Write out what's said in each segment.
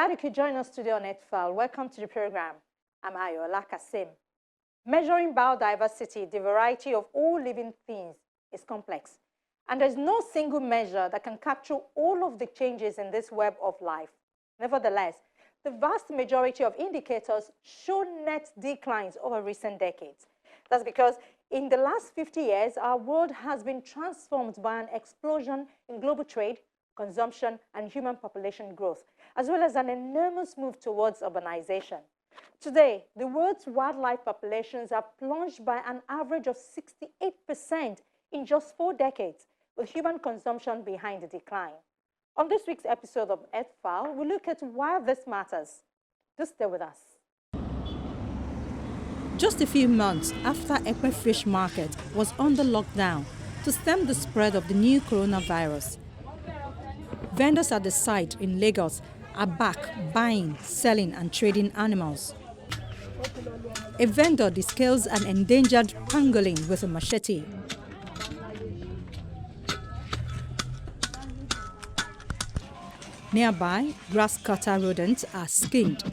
glad you could join us today on EdFile. Welcome to the program. I'm Ayola Kasim. Measuring biodiversity, the variety of all living things, is complex. And there's no single measure that can capture all of the changes in this web of life. Nevertheless, the vast majority of indicators show net declines over recent decades. That's because in the last 50 years, our world has been transformed by an explosion in global trade, consumption, and human population growth, as well as an enormous move towards urbanization. Today, the world's wildlife populations have plunged by an average of 68% in just 4 decades, with human consumption behind the decline. On this week's episode of EdFile, we look at why this matters. Just stay with us. Just a few months after Ekpe Fish Market was under lockdown to stem the spread of the new coronavirus, vendors at the site in Lagos are back buying, selling and trading animals. A vendor descales an endangered pangolin with a machete. Nearby, grass cutter rodents are skinned.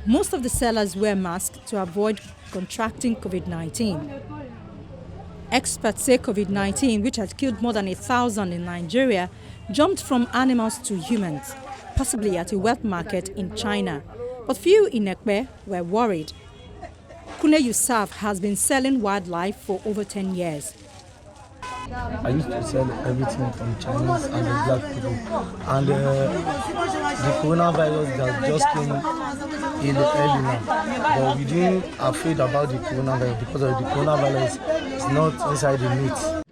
Most of the sellers wear masks to avoid contracting COVID-19. Experts say COVID-19, which has killed more than 1,000 in Nigeria, jumped from animals to humans, possibly at a wet market in China. But few in Ekpe were worried. Kune Yusuf has been selling wildlife for over 10 years. I used to sell everything from Chinese and the black people. And the coronavirus that just came in early now. But we didn't afraid about the coronavirus because of the coronavirus is not inside the meat.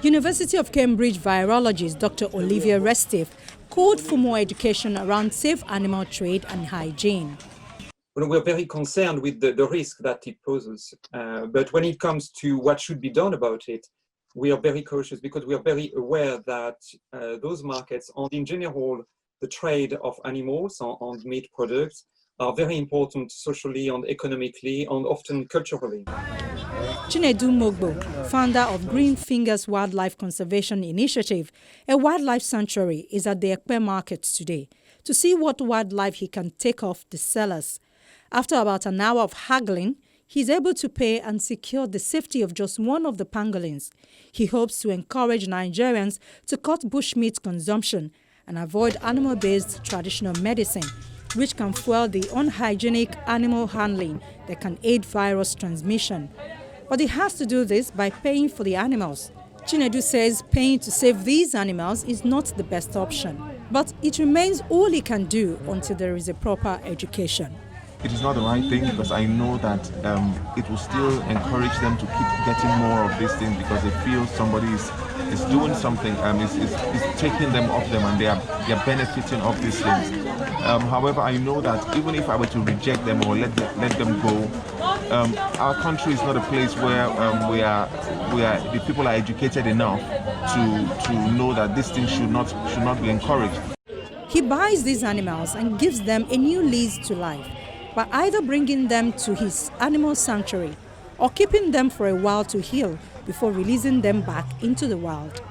University of Cambridge virologist Dr. Olivia Restif called for more education around safe animal trade and hygiene. We're very concerned with the risk that it poses. But when it comes to what should be done about it, we are very cautious because we are very aware that those markets and in general, the trade of animals and meat products are very important socially and economically and often culturally. Chinedu Mogbo, founder of Green Fingers Wildlife Conservation Initiative, a wildlife sanctuary, is at the Ekpe market today to see what wildlife he can take off the sellers. After about an hour of haggling, he's able to pay and secure the safety of just one of the pangolins. He hopes to encourage Nigerians to cut bushmeat consumption and avoid animal-based traditional medicine, which can fuel the unhygienic animal handling that can aid virus transmission. But he has to do this by paying for the animals. Chinedu says paying to save these animals is not the best option, but it remains all he can do until there is a proper education. It is not the right thing because I know that it will still encourage them to keep getting more of this thing because they feel somebody is doing something, is taking them off them and they are benefiting off these things. However, I know that even if I were to reject them or let them go, our country is not a place where the people are educated enough to know that this thing should not be encouraged. He buys these animals and gives them a new lease to life by either bringing them to his animal sanctuary or keeping them for a while to heal before releasing them back into the wild.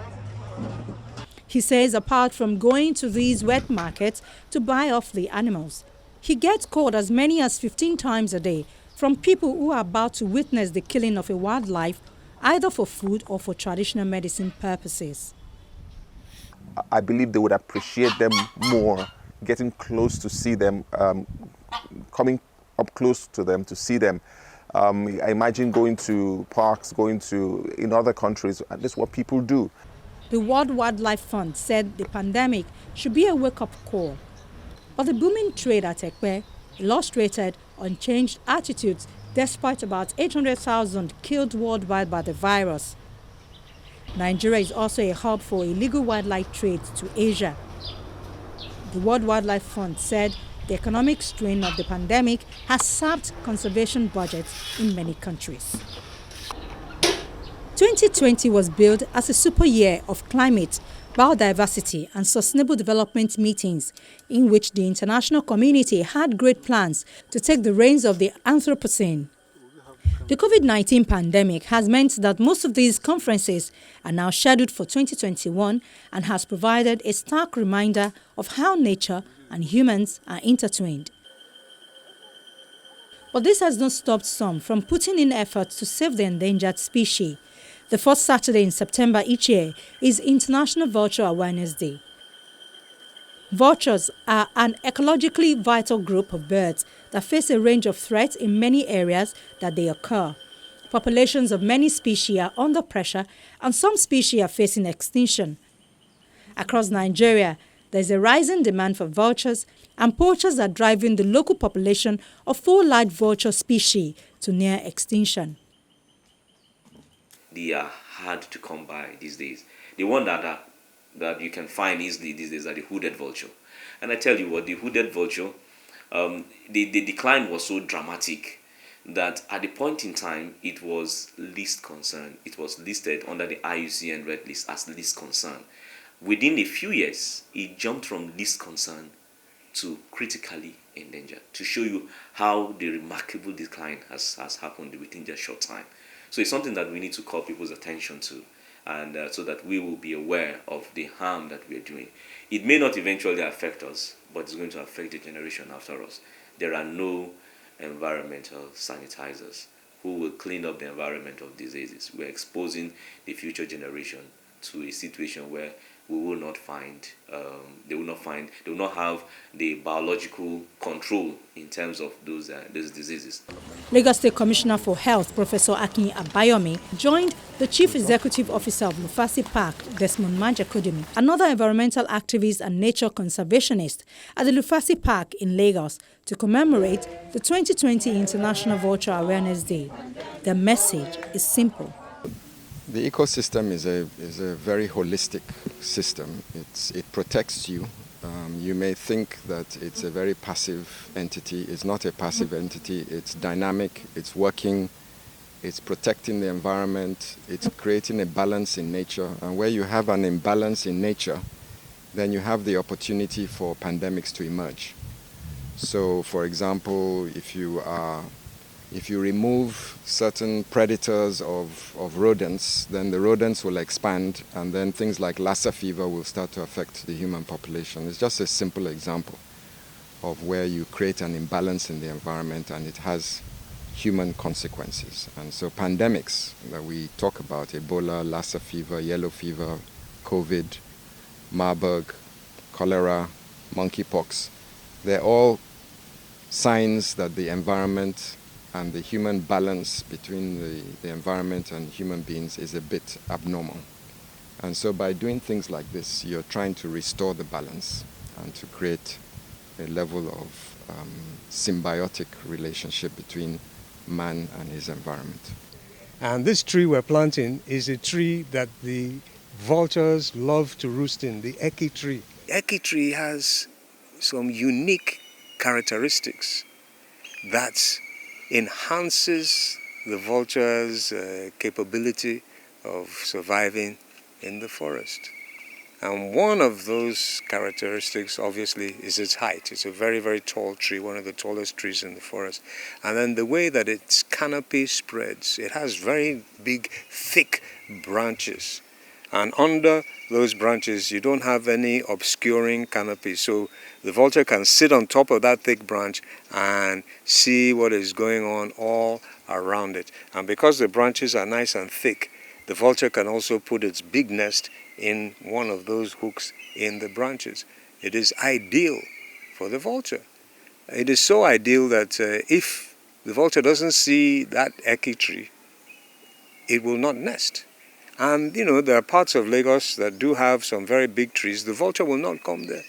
He says apart from going to these wet markets to buy off the animals, he gets called as many as 15 times a day from people who are about to witness the killing of a wildlife, either for food or for traditional medicine purposes. I believe they would appreciate them more, getting close to see them, coming up close to them to see them. I imagine going to parks, in other countries, and this is what people do. The World Wildlife Fund said the pandemic should be a wake-up call. But the booming trade at Ekpe illustrated unchanged attitudes despite about 800,000 killed worldwide by the virus. Nigeria is also a hub for illegal wildlife trade to Asia. The World Wildlife Fund said the economic strain of the pandemic has sapped conservation budgets in many countries. 2020 was billed as a super year of climate, biodiversity and sustainable development meetings in which the international community had great plans to take the reins of the Anthropocene. The COVID-19 pandemic has meant that most of these conferences are now scheduled for 2021 and has provided a stark reminder of how nature and humans are intertwined. But this has not stopped some from putting in efforts to save the endangered species. The first Saturday in September each year is International Vulture Awareness Day. Vultures are an ecologically vital group of birds that face a range of threats in many areas that they occur. Populations of many species are under pressure and some species are facing extinction. Across Nigeria, there is a rising demand for vultures, and poachers are driving the local population of 4 large vulture species to near extinction. They are hard to come by these days. The one that you can find easily these days are the hooded vulture. And I tell you what, the hooded vulture, the decline was so dramatic that at the point in time it was least concern. It was listed under the IUCN Red List as least concern. Within a few years, it jumped from least concern to critically endangered, to show you how the remarkable decline has happened within just a short time. So it's something that we need to call people's attention to, and so that we will be aware of the harm that we are doing. It may not eventually affect us, but it's going to affect the generation after us. There are no environmental sanitizers who will clean up the environment of diseases. We're exposing the future generation to a situation where we will not find, they will not have the biological control in terms of those diseases. Lagos State Commissioner for Health, Professor Akin Abayomi, joined the Chief Executive Officer of Lufasi Park, Desmond Majekodimi, another environmental activist and nature conservationist at the Lufasi Park in Lagos to commemorate the 2020 International Vulture Awareness Day. The message is simple. The ecosystem is a very holistic system. It protects you. You may think that it's a very passive entity. It's not a passive entity. It's dynamic. It's working. It's protecting the environment. It's creating a balance in nature. And where you have an imbalance in nature, then you have the opportunity for pandemics to emerge. So, for example, if you remove certain predators of rodents, then the rodents will expand, and then things like Lassa fever will start to affect the human population. It's just a simple example of where you create an imbalance in the environment and it has human consequences. And so pandemics that we talk about, Ebola, Lassa fever, yellow fever, COVID, Marburg, cholera, monkeypox, they're all signs that the environment and the human balance between the environment and human beings is a bit abnormal. And so by doing things like this, you're trying to restore the balance and to create a level of symbiotic relationship between man and his environment. And this tree we're planting is a tree that the vultures love to roost in, the eki tree. Eki tree has some unique characteristics that enhances the vulture's capability of surviving in the forest. And one of those characteristics, obviously, is its height. It's a very, very tall tree, one of the tallest trees in the forest. And then the way that its canopy spreads, it has very big, thick branches. And under those branches, you don't have any obscuring canopy. So the vulture can sit on top of that thick branch and see what is going on all around it. And because the branches are nice and thick, the vulture can also put its big nest in one of those hooks in the branches. It is ideal for the vulture. It is so ideal that if the vulture doesn't see that eki tree, it will not nest. And there are parts of Lagos that do have some very big trees. The vulture will not come there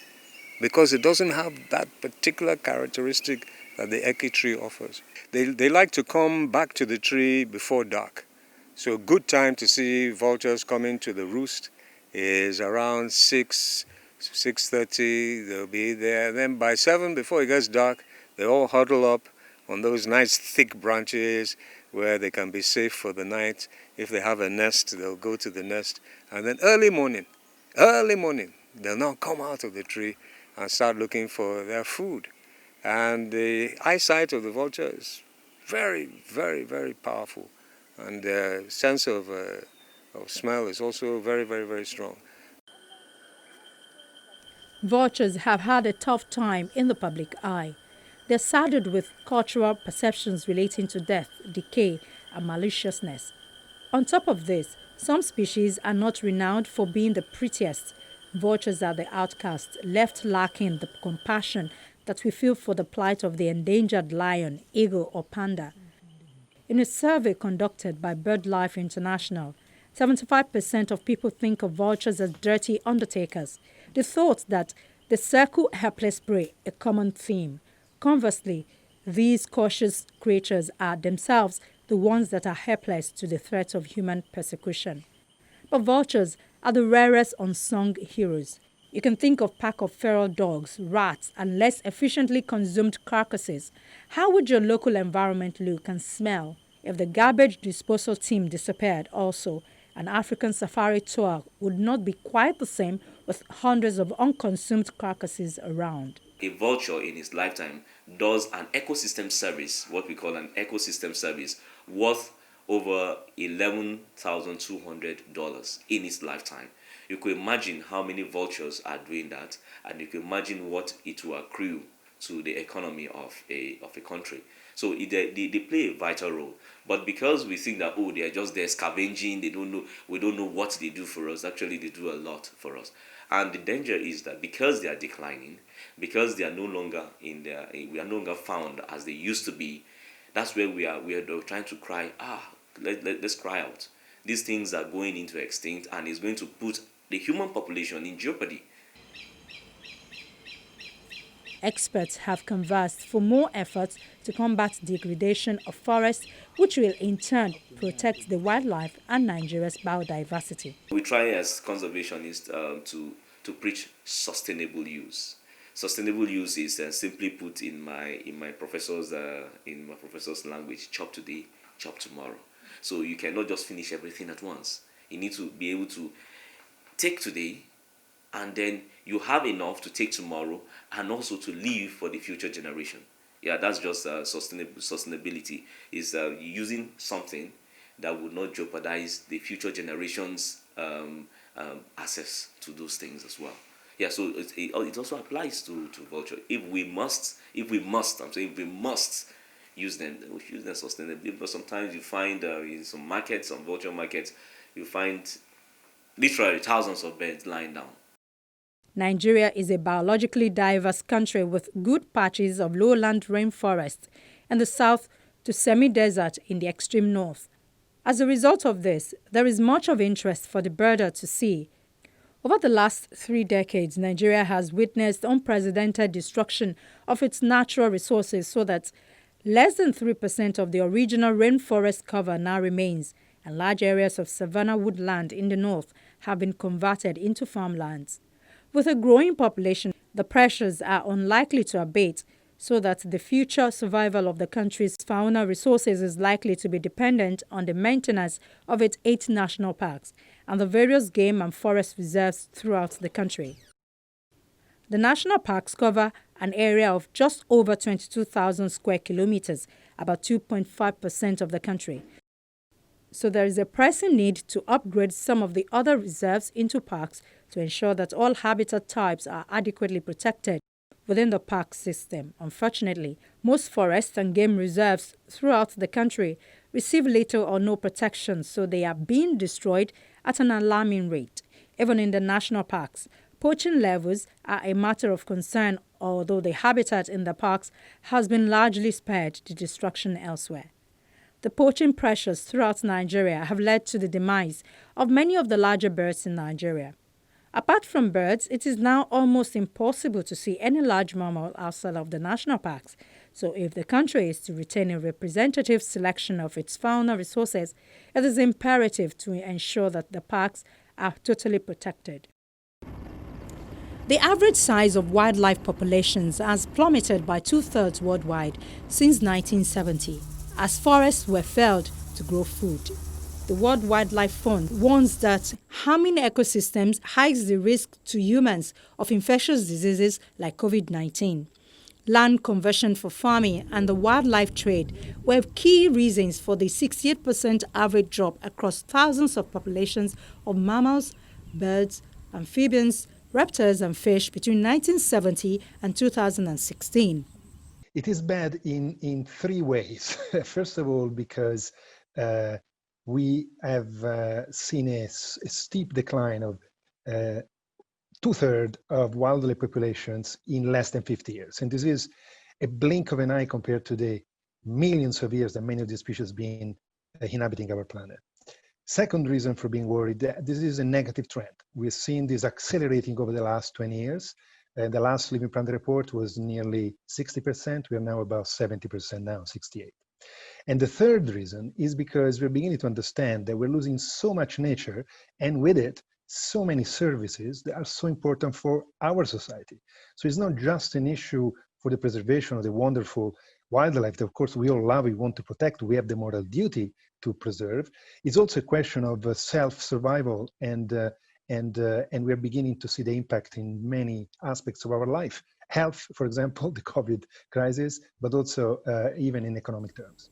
because it doesn't have that particular characteristic that the eki tree offers. They like to come back to the tree before dark. So a good time to see vultures coming to the roost is around 6:30. They'll be there. Then by 7, before it gets dark, they all huddle up on those nice thick branches where they can be safe for the night. If they have a nest, they'll go to the nest. And then early morning, they'll now come out of the tree and start looking for their food. And the eyesight of the vulture is very, very, very powerful. And their sense of smell is also very, very, very strong. Vultures have had a tough time in the public eye. They're saddled with cultural perceptions relating to death, decay, and maliciousness. On top of this, some species are not renowned for being the prettiest. Vultures are the outcasts, left lacking the compassion that we feel for the plight of the endangered lion, eagle, or panda. In a survey conducted by BirdLife International, 75% of people think of vultures as dirty undertakers. They thought that they circle helpless prey, a common theme. Conversely, these cautious creatures are themselves the ones that are helpless to the threat of human persecution. But vultures are the rarest unsung heroes. You can think of pack of feral dogs, rats, and less efficiently consumed carcasses. How would your local environment look and smell if the garbage disposal team disappeared also? An African safari tour would not be quite the same with hundreds of unconsumed carcasses around. A vulture in its lifetime does an ecosystem service, what we call an ecosystem service, worth over $11,200 in its lifetime. You could imagine how many vultures are doing that, and you can imagine what it will accrue to the economy of a country. So they play a vital role. But because we think that, oh, they are just there scavenging, we don't know what they do for us. Actually, they do a lot for us. And the danger is that because they are declining, because they are no longer we are no longer found as they used to be, that's where we are trying to cry, let's cry out. These things are going into extinct, and it's going to put the human population in jeopardy. Experts have conversed for more efforts to combat degradation of forests, which will in turn protect the wildlife and Nigeria's biodiversity. We try as conservationists to preach sustainable use. Sustainable use is simply put in my professor's language: chop today, chop tomorrow. So you cannot just finish everything at once. You need to be able to take today, and then you have enough to take tomorrow, and also to leave for the future generation. Yeah, that's just sustainability. Is using something that would not jeopardize the future generations' access to those things as well. Yeah, so it also applies to vulture. If we must use them, we use them sustainably. But sometimes you find in some markets, some vulture markets, you find literally thousands of birds lying down. Nigeria is a biologically diverse country with good patches of lowland rainforest in the south to semi-desert in the extreme north. As a result of this, there is much of interest for the birder to see. Over the last 3 decades, Nigeria has witnessed unprecedented destruction of its natural resources so that less than 3% of the original rainforest cover now remains, and large areas of savanna woodland in the north have been converted into farmlands. With a growing population, the pressures are unlikely to abate, so that the future survival of the country's fauna resources is likely to be dependent on the maintenance of its 8 national parks and the various game and forest reserves throughout the country. The national parks cover an area of just over 22,000 square kilometers, about 2.5% of the country. So there is a pressing need to upgrade some of the other reserves into parks to ensure that all habitat types are adequately protected within the park system. Unfortunately, most forests and game reserves throughout the country receive little or no protection, so they are being destroyed at an alarming rate. Even in the national parks, poaching levels are a matter of concern, although the habitat in the parks has been largely spared to destruction elsewhere. The poaching pressures throughout Nigeria have led to the demise of many of the larger birds in Nigeria. Apart from birds, it is now almost impossible to see any large mammal outside of the national parks. So if the country is to retain a representative selection of its fauna resources, it is imperative to ensure that the parks are totally protected. The average size of wildlife populations has plummeted by 2/3 worldwide since 1970, as forests were felled to grow food. The World Wildlife Fund warns that harming ecosystems hides the risk to humans of infectious diseases like COVID-19. Land conversion for farming and the wildlife trade were key reasons for the 68% average drop across thousands of populations of mammals, birds, amphibians, reptiles and fish between 1970 and 2016. It is bad in three ways. First of all, because we have seen a steep decline of two-thirds of wildlife populations in less than 50 years. And this is a blink of an eye compared to the millions of years that many of these species have been inhabiting our planet. Second reason for being worried, this is a negative trend. We've seen this accelerating over the last 20 years. The last Living Planet report was nearly 60%. We are now about 70% now, 68. And the third reason is because we're beginning to understand that we're losing so much nature, and with it, so many services that are so important for our society. So it's not just an issue for the preservation of the wonderful wildlife that, of course, we all love, we want to protect, we have the moral duty to preserve. It's also a question of self-survival, and we're beginning to see the impact in many aspects of our life. Health, for example, the COVID crisis, but also even in economic terms.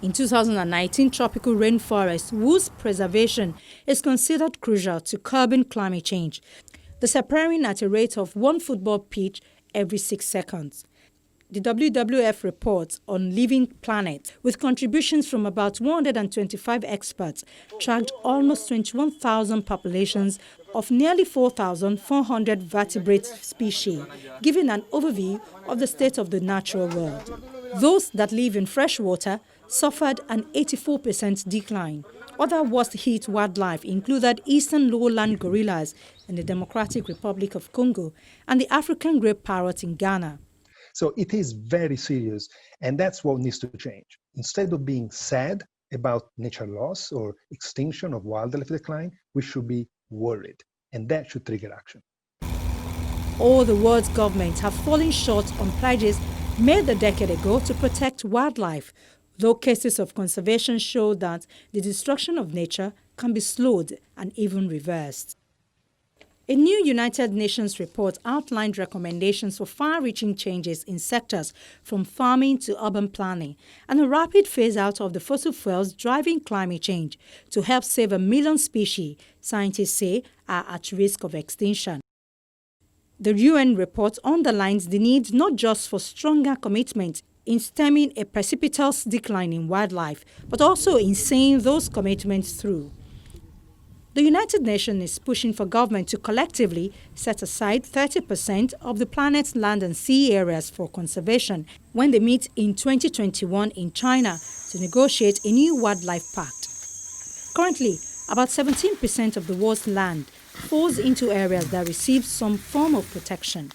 In 2019, tropical rainforests, whose preservation is considered crucial to curbing climate change, disappearing at a rate of 1 football pitch every 6 seconds. The WWF reports on Living Planet, with contributions from about 125 experts, tracked almost 21,000 populations of nearly 4,400 vertebrate species, giving an overview of the state of the natural world. Those that live in freshwater suffered an 84% decline. Other worst-hit wildlife included eastern lowland gorillas in the Democratic Republic of Congo and the African grey parrot in Ghana. So it is very serious, and that's what needs to change. Instead of being sad about nature loss or extinction of wildlife decline, we should be worried, and that should trigger action. All the world's governments have fallen short on pledges made a decade ago to protect wildlife, though cases of conservation show that the destruction of nature can be slowed and even reversed. A new United Nations report outlined recommendations for far-reaching changes in sectors from farming to urban planning and a rapid phase-out of the fossil fuels driving climate change to help save 1 million species scientists say are at risk of extinction. The UN report underlines the need not just for stronger commitment in stemming a precipitous decline in wildlife, but also in seeing those commitments through. The United Nations is pushing for government to collectively set aside 30% of the planet's land and sea areas for conservation when they meet in 2021 in China to negotiate a new wildlife pact. Currently, about 17% of the world's land falls into areas that receive some form of protection.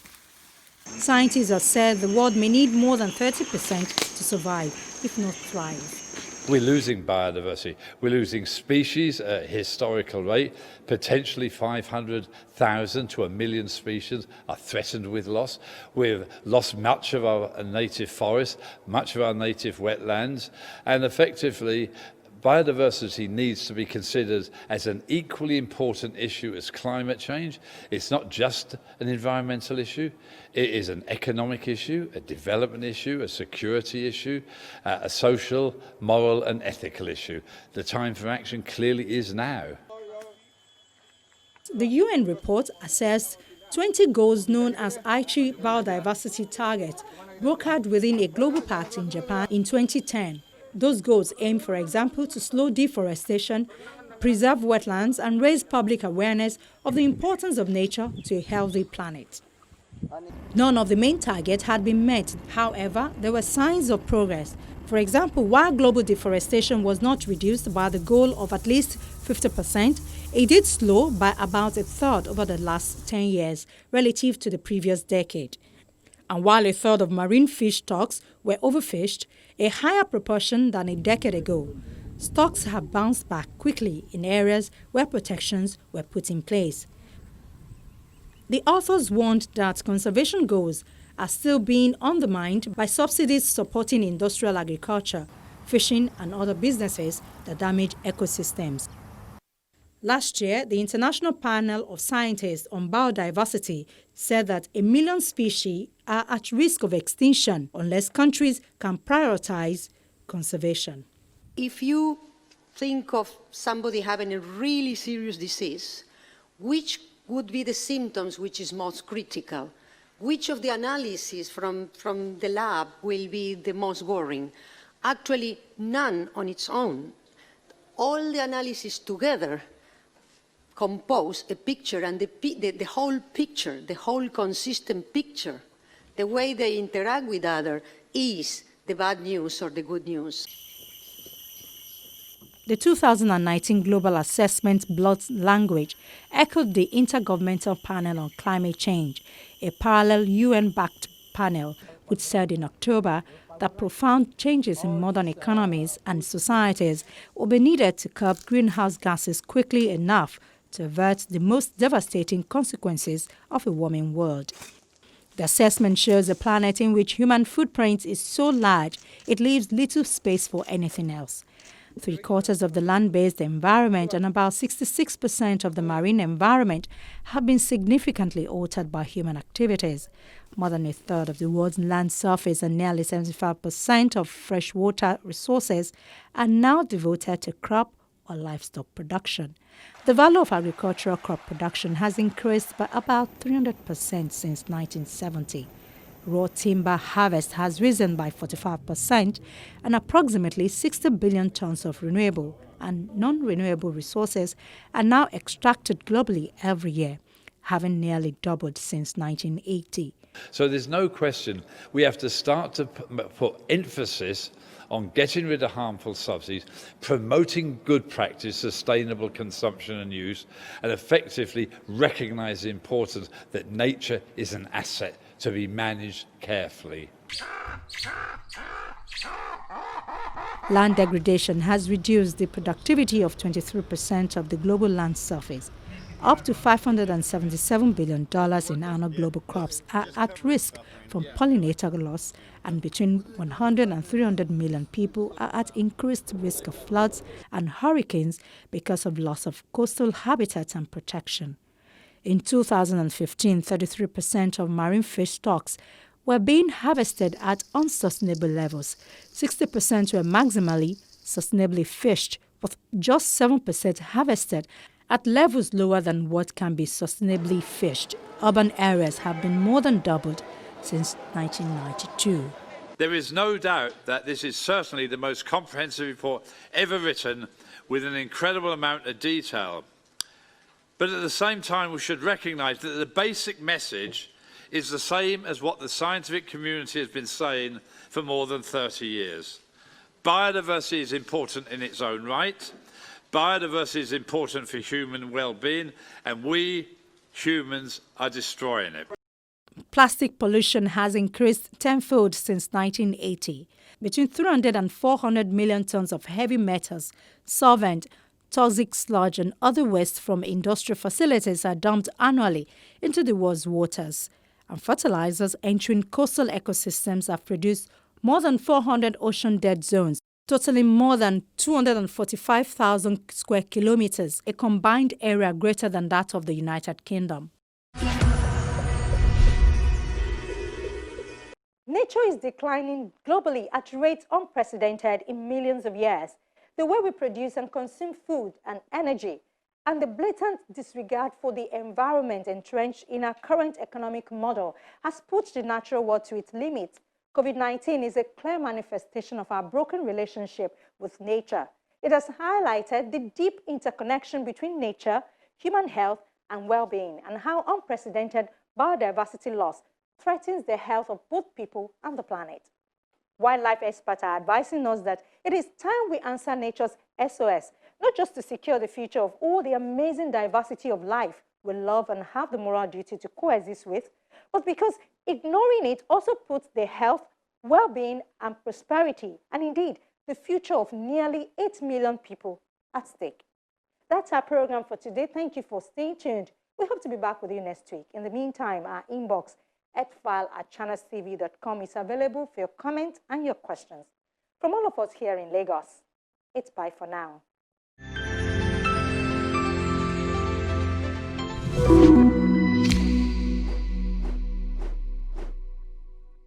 Scientists have said the world may need more than 30% to survive, if not thrive. We're losing biodiversity. We're losing species at a historical rate. Potentially 500,000 to 1 million species are threatened with loss. We've lost much of our native forests, much of our native wetlands, and effectively biodiversity needs to be considered as an equally important issue as climate change. It's not just an environmental issue. It is an economic issue, a development issue, a security issue, a social, moral and ethical issue. The time for action clearly is now. The UN report assessed 20 goals known as Aichi biodiversity targets brokered within a global pact in Japan in 2010. Those goals aim, for example, to slow deforestation, preserve wetlands, and raise public awareness of the importance of nature to a healthy planet. None of the main targets had been met. However, there were signs of progress. For example, while global deforestation was not reduced by the goal of at least 50%, it did slow by about 1/3 over the last 10 years relative to the previous decade. And while 1/3 of marine fish stocks were overfished, a higher proportion than a decade ago, stocks have bounced back quickly in areas where protections were put in place. The authors warned that conservation goals are still being undermined by subsidies supporting industrial agriculture, fishing, and other businesses that damage ecosystems. Last year, the International Panel of Scientists on Biodiversity said that 1 million species are at risk of extinction unless countries can prioritize conservation. If you think of somebody having a really serious disease, which would be the symptoms which is most critical? Which of the analyses from the lab will be the most worrying? Actually, none on its own. All the analyses together compose a picture, and the whole picture, the whole consistent picture, the way they interact with others is the bad news or the good news. The 2019 Global Assessment Blood Language echoed the Intergovernmental Panel on Climate Change, a parallel UN-backed panel, which said in October that profound changes in modern economies and societies will be needed to curb greenhouse gases quickly enough to avert the most devastating consequences of a warming world. The assessment shows a planet in which human footprint is so large it leaves little space for anything else. 3/4 of the land-based environment and about 66% of the marine environment have been significantly altered by human activities. More than 1/3 of the world's land surface and nearly 75% of freshwater resources are now devoted to crop or livestock production. The value of agricultural crop production has increased by about 300% since 1970. Raw timber harvest has risen by 45%, and approximately 60 billion tons of renewable and non-renewable resources are now extracted globally every year, having nearly doubled since 1980. So there's no question we have to start to put emphasis on getting rid of harmful subsidies, promoting good practice, sustainable consumption and use, and effectively recognise the importance that nature is an asset to be managed carefully. Land degradation has reduced the productivity of 23% of the global land surface. Up to $577 billion in annual global crops are at risk from pollinator loss, and between 100 and 300 million people are at increased risk of floods and hurricanes because of loss of coastal habitat and protection. In 2015, 33% of marine fish stocks were being harvested at unsustainable levels. 60% were maximally sustainably fished, with just 7% harvested at levels lower than what can be sustainably fished. Urban areas have been more than doubled since 1992. There is no doubt that this is certainly the most comprehensive report ever written, with an incredible amount of detail. But at the same time, we should recognise that the basic message is the same as what the scientific community has been saying for more than 30 years. Biodiversity is important in its own right. Biodiversity is important for human well-being, and we humans are destroying it. Plastic pollution has increased tenfold since 1980. Between 300 and 400 million tons of heavy metals, solvent, toxic sludge and other waste from industrial facilities are dumped annually into the world's waters. And fertilizers entering coastal ecosystems have produced more than 400 ocean dead zones, totaling more than 245,000 square kilometers, a combined area greater than that of the United Kingdom. Nature is declining globally at rates unprecedented in millions of years. The way we produce and consume food and energy, and the blatant disregard for the environment entrenched in our current economic model has pushed the natural world to its limits. COVID-19 is a clear manifestation of our broken relationship with nature. It has highlighted the deep interconnection between nature, human health, and well-being, and how unprecedented biodiversity loss threatens the health of both people and the planet. Wildlife experts are advising us that it is time we answer nature's SOS, not just to secure the future of all the amazing diversity of life we love and have the moral duty to coexist with, but because ignoring it also puts the health, well-being, and prosperity, and indeed the future of nearly 8 million people at stake. That's our program for today. Thank you for staying tuned. We hope to be back with you next week. In the meantime, our inbox @file@channelstv.com is available for your comments and your questions. From all of us here in Lagos, it's bye for now.